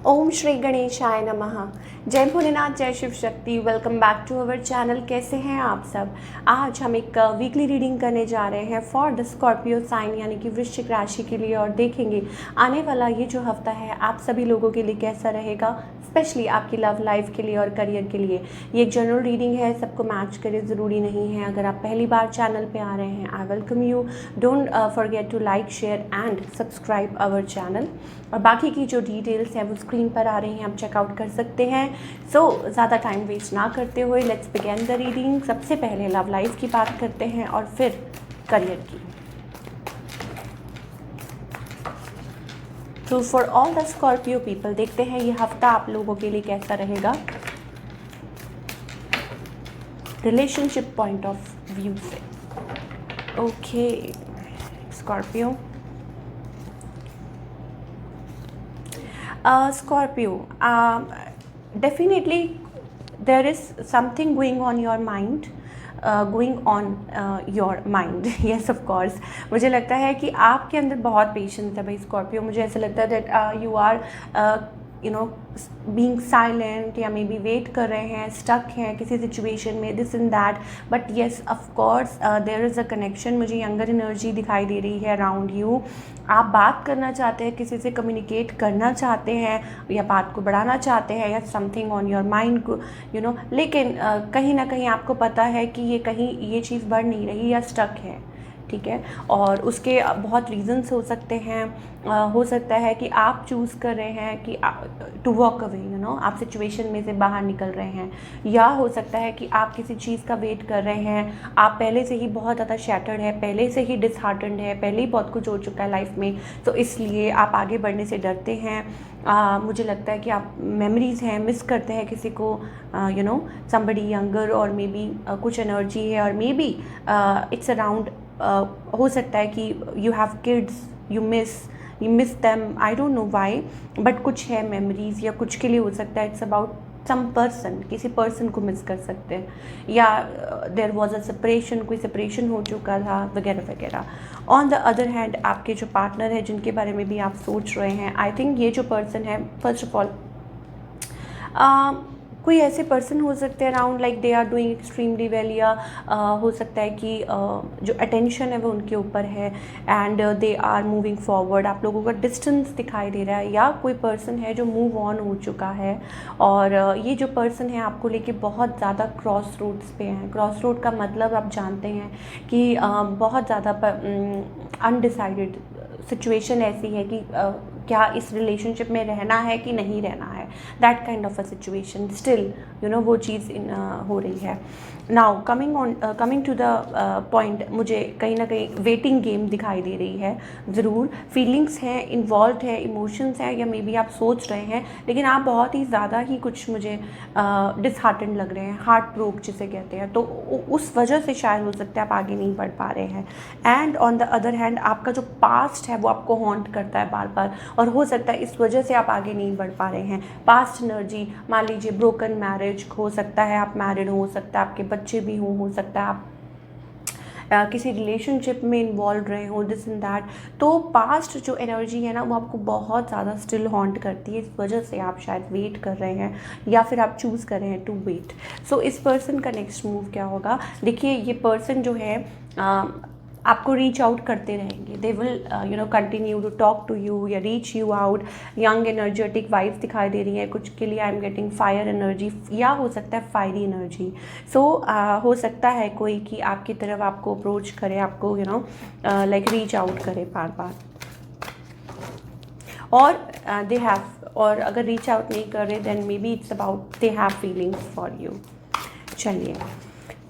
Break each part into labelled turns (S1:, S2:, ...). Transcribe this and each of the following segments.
S1: ओम श्री गणेशाय नमः। जय भोलेनाथ, जय Shiv Shakti. Welcome back to our channel. कैसे हैं आप सब। आज हम एक वीकली रीडिंग करने जा रहे हैं फॉर द स्कॉर्पियो साइन यानी कि वृश्चिक राशि के लिए, और देखेंगे आने वाला ये जो हफ्ता है आप सभी लोगों के लिए कैसा रहेगा, स्पेशली आपकी लव लाइफ के लिए और करियर के लिए। ये एक जनरल रीडिंग है, सबको मैच करे ज़रूरी नहीं है। अगर आप पहली बार चैनल पे आ रहे हैं, I welcome you. Don't forget to like, share and subscribe our channel. और बाकी की जो डिटेल्स हैं वो स्क्रीन पर आ रही हैं, आप चेकआउट कर सकते हैं। सो ज़्यादा टाइम वेस्ट ना करते हुए लेट्स बिगिन द रीडिंग। सबसे पहले लव लाइफ की बात करते हैं और फिर करियर की। तो for all the Scorpio people देखते हैं ये हफ्ता आप लोगों के लिए कैसा रहेगा रिलेशनशिप पॉइंट ऑफ व्यू से। Okay Scorpio, Scorpio, definitely there is something going on your mind, your mind. Yes, of course. मुझे लगता है कि आपके अंदर बहुत पेशेंस है भाई स्कॉर्पियो। मुझे ऐसा लगता है that you are being silent या मे बी वेट कर रहे हैं, स्टक हैं किसी सिचुएशन में, this in that. But yes of course there is a connection. मुझे यंगर एनर्जी दिखाई दे रही है अराउंड यू। आप बात करना चाहते हैं, किसी से कम्युनिकेट करना चाहते हैं या बात को बढ़ाना चाहते हैं या समथिंग ऑन योर माइंड लेकिन कहीं ना कहीं आपको पता है कि ये चीज़ बढ़ नहीं रही या स्टक है, ठीक है। और उसके बहुत रीज़न्स हो सकते हैं। हो सकता है कि आप चूज़ कर रहे हैं कि टू वॉक अवे, आप सिचुएशन में से बाहर निकल रहे हैं, या हो सकता है कि आप किसी चीज़ का वेट कर रहे हैं। आप पहले से ही बहुत ज़्यादा शैटर्ड है, पहले से ही डिसहार्टेंड है, पहले ही बहुत कुछ हो चुका है लाइफ में, तो इसलिए आप आगे बढ़ने से डरते हैं। मुझे लगता है कि आप मेमोरीज़ हैं, मिस करते हैं किसी को, समबडी यंगर, और मे बी कुछ एनर्जी है, और मे बी इट्स अराउंड हो सकता है कि you have kids, you miss them, I don't know why, but कुछ है मेमोरीज, या कुछ के लिए हो सकता है इट्स अबाउट सम पर्सन, किसी पर्सन को मिस कर सकते हैं, या देयर वाज अ सेपरेशन, कोई सेपरेशन हो चुका था वगैरह वगैरह। ऑन द अदर हैंड आपके जो पार्टनर है जिनके बारे में भी आप सोच रहे हैं, आई थिंक ये जो पर्सन है, फर्स्ट ऑफ ऑल कोई ऐसे पर्सन हो सकते हैं around like they are doing extremely well, या हो सकता है कि जो अटेंशन है वो उनके ऊपर है and they are moving forward. आप लोगों का डिस्टेंस दिखाई दे रहा है, या कोई पर्सन है जो मूव ऑन हो चुका है, और ये जो पर्सन है आपको लेके बहुत ज़्यादा क्रॉस रोड्स पे हैं। क्रॉस रोड का मतलब आप जानते हैं कि बहुत ज़्यादा अनडिसाइडेड सिचुएशन ऐसी है कि क्या इस रिलेशनशिप में रहना है कि नहीं रहना है, that kind of a situation still वो चीज़ हो रही है। Now coming to the point, मुझे कहीं ना कहीं वेटिंग गेम दिखाई दे रही है। ज़रूर फीलिंग्स हैं, इन्वॉल्व है, इमोशंस हैं, या मे बी आप सोच रहे हैं, लेकिन आप बहुत ही ज़्यादा ही कुछ मुझे डिसहार्टेंड लग रहे हैं, हार्ट ब्रोक जिसे कहते हैं, तो उस वजह से शायद हो सकता है आप आगे नहीं बढ़ पा रहे हैं। And on the other hand आपका जो पास्ट है वो आपको हॉन्ट करता है बार बार, और हो सकता है इस वजह से आप आगे नहीं बढ़ पा रहे हैं। पास्ट एनर्जी, मान लीजिए ब्रोकन मैरिज हो सकता है, आप मैरिड हो सकता है आपके बच्चे भी हो सकता है आप किसी रिलेशनशिप में इन्वॉल्व रहे हो, दिस इन दैट। तो पास्ट जो एनर्जी है ना वो आपको बहुत ज़्यादा स्टिल हॉन्ट करती है, इस वजह से आप शायद वेट कर रहे हैं, या फिर आप चूज़ कर रहे हैं टू वेट। सो इस पर्सन का नेक्स्ट मूव क्या होगा, देखिए ये पर्सन जो है आपको रीच आउट करते रहेंगे। They will continue to talk to you या reach you out. Young energetic vibes दिखाई दे रही है कुछ के लिए। I am getting fire energy, या हो सकता है फायरी एनर्जी। सो हो सकता है कोई कि आपकी तरफ आपको अप्रोच करे, आपको लाइक रीच आउट करे बार बार, और दे हैव, और अगर रीच आउट नहीं कर रहे then maybe it's about they have feelings for you. चलिए,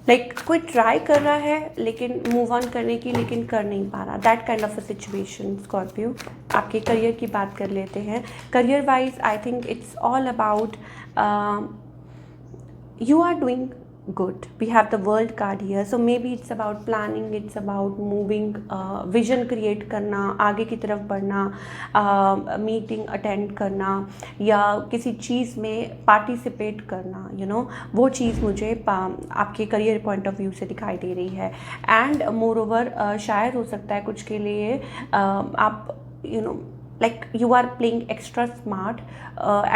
S1: लाइक कोई ट्राई कर रहा है लेकिन मूव ऑन करने की, लेकिन कर नहीं पा रहा, that kind of a situation. Scorpio, आपके करियर की बात कर लेते हैं। Career wise I think it's all about you are doing good. We have the world card here, so maybe it's about planning, it's about moving, vision create करना, आगे की तरफ बढ़ना, मीटिंग अटेंड करना, या किसी चीज़ में पार्टिसिपेट करना, वो चीज़ मुझे आपके करियर पॉइंट ऑफ व्यू से दिखाई दे रही है। एंड मोर ओवर शायद हो सकता है कुछ के लिए आप like you are playing extra smart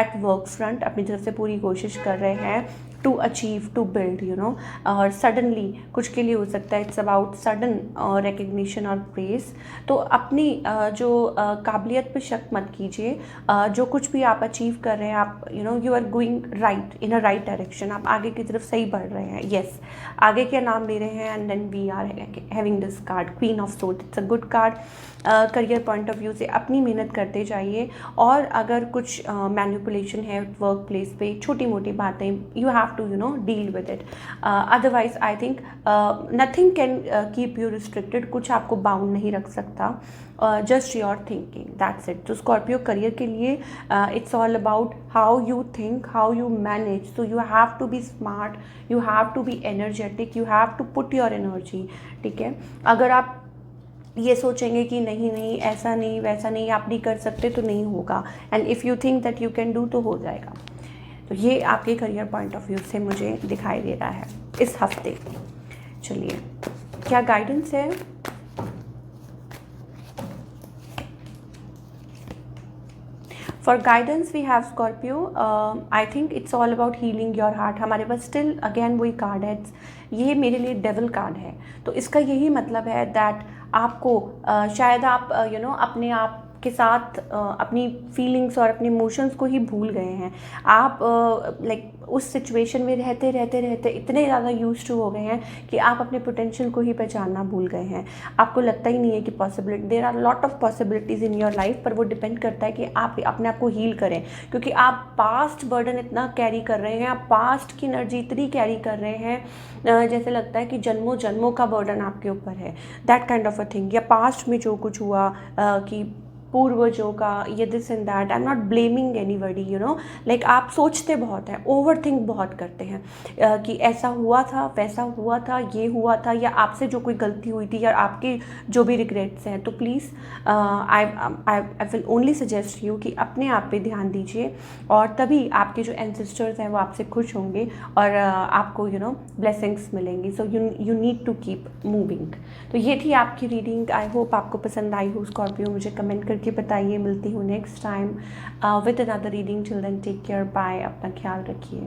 S1: at work front, अपनी तरफ से पूरी कोशिश कर रहे हैं to achieve, to build, you know. और सडनली कुछ के लिए हो सकता है इट्स अबाउट सडन रिकग्निशन और प्रेज। तो अपनी जो काबिलियत पे शक मत कीजिए। जो कुछ भी आप अचीव कर रहे हैं, आप you know you are going right in a right direction, आप आगे की तरफ सही बढ़ रहे हैं। येस, आगे क्या नाम ले रहे हैं। And then we are having this card, queen of sword. It's a good card. Career point of view से अपनी मेहनत करते जाइए, और अगर कुछ मैनिपुलेशन है वर्क प्लेस पे, छोटी मोटी बातें, you have to you know deal with it. Otherwise I think nothing can keep you restricted, कुछ आपको बाउंड नहीं रख सकता, just your thinking, that's it. तो स्कॉर्पियो करियर के लिए it's all about how you think, how you manage. So you have to be smart, you have to be energetic, you have to put your energy, ठीक है। अगर आप ये सोचेंगे कि नहीं नहीं ऐसा नहीं वैसा नहीं, आप नहीं कर सकते, तो नहीं होगा। And if you think that you can do, तो हो जाएगा। तो ये आपके करियर पॉइंट ऑफ व्यू से मुझे दिखाई दे रहा है इस हफ्ते। चलिए, क्या गाइडेंस है? For guidance we have Scorpio, I think it's all about healing your heart. हमारे पास स्टिल अगेन वही कार्ड है, ये मेरे लिए डेविल कार्ड है। तो इसका यही मतलब है दैट आपको शायद आप यू नो अपने आप के साथ अपनी फीलिंग्स और अपने इमोशंस को ही भूल गए हैं। आप लाइक उस सिचुएशन में रहते रहते रहते इतने ज़्यादा यूज्ड टू हो गए हैं कि आप अपने पोटेंशियल को ही पहचानना भूल गए हैं। आपको लगता ही नहीं है कि possibility, there are lot of possibilities in your life, पर वो डिपेंड करता है कि आप अपने आप को हील करें। क्योंकि आप पास्ट बर्डन इतना कैरी कर रहे हैं, आप पास्ट की एनर्जी इतनी कैरी कर रहे हैं, जैसे लगता है कि जन्मों जन्मों का बर्डन आपके ऊपर है, that kind of a thing. या पास्ट में जो कुछ हुआ कि पूर्वजों का ये this and that, I am not blaming anybody, you know. Like आप सोचते बहुत हैं, ओवर थिंक बहुत करते हैं कि ऐसा हुआ था, वैसा हुआ था, ये हुआ था, या आपसे जो कोई गलती हुई थी, या आपकी जो भी रिग्रेट्स हैं। तो please I will only suggest you कि अपने आप पे ध्यान दीजिए, और तभी आपके जो एंसेस्टर्स हैं वो आपसे खुश होंगे, और आपको यू नो ब्लेसिंग्स मिलेंगी। So you need to keep moving. तो ये थी आपकी रीडिंग। आई होप आपको पसंद आई हो स्कॉर्पियो। मुझे कमेंट करके बताइए। मिलती हूँ next time with another reading. Till then take care, bye, अपना ख्याल रखिए।